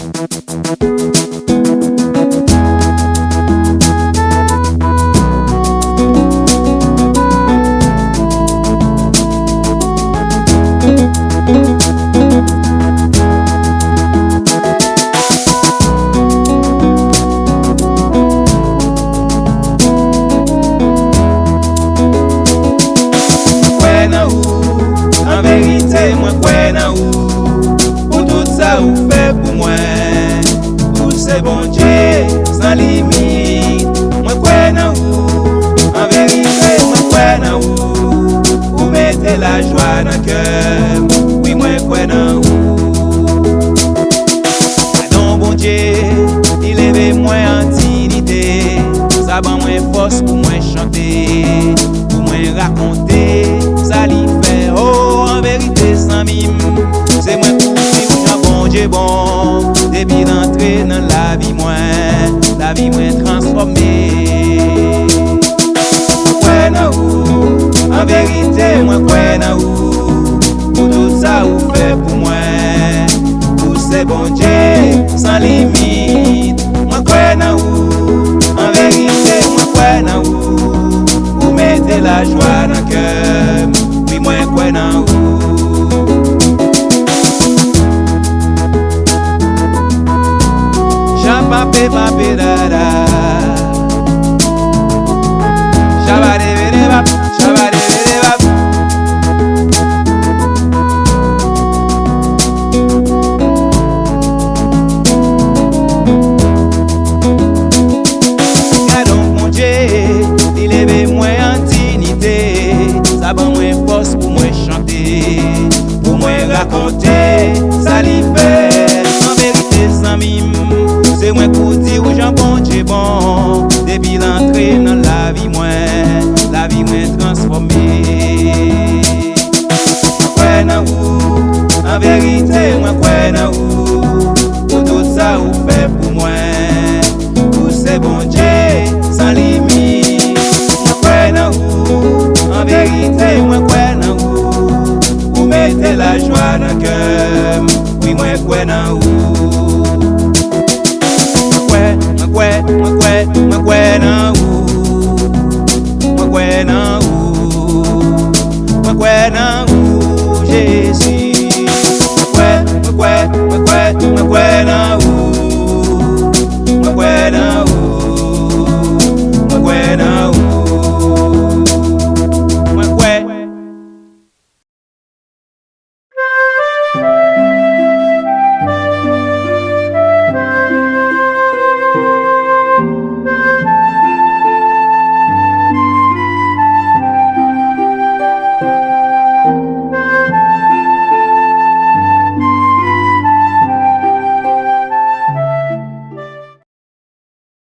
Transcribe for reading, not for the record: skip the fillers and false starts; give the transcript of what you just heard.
En vérité, moi crois dans vous. Pour tout ça, vous faites pour moi. Pour ce bon Dieu, sans limite. Moi crois dans vous. En vérité, moi crois dans vous. Vous mettez la joie dans le cœur. Oui, moi crois dans vous. Pardon, bon Dieu, il élève moi en dignité. Ça va moins force pour moi chanter. Pour moi raconter. Ça lui fait, oh, en vérité, sans mime. C'est moi pour vivre, Jean bon Dieu bon. Depuis d'entrer dans la vie, moins transformée. Moi, crois dans vous, en vérité, moi, crois dans vous. Pour tout ça, vous faites pour moi. Pour ces bon Dieu, sans limite. Moi, crois dans vous, en vérité, moi, crois dans vous. Vous mettez la joie dans le cœur. Moi crois dans vous. Japapé papé dada. Shabade bede bap, shabade bede bap. Gardons mon Dieu, il élève moi en dignité. Ça va moins force pour moi chanter, pour moi raconter, ça l'y fait, en vérité sans mime. C'est moi pour dire aux gens bon Dieu bon, depuis l'entrée dans la vie moins transformée. Moi crois dans vous, en vérité moi crois dans vous, pour tout ça vous faites pour moi, pour ces bon Dieu sans limite. Moi crois dans vous, en vérité moi crois dans vous, vous mettez la joie dans le cœur, oui moi crois dans vous. Moi crois dans vous, moi crois dans vous, moi crois dans vous, Jésus. Moi crois dans vous, moi crois dans vous.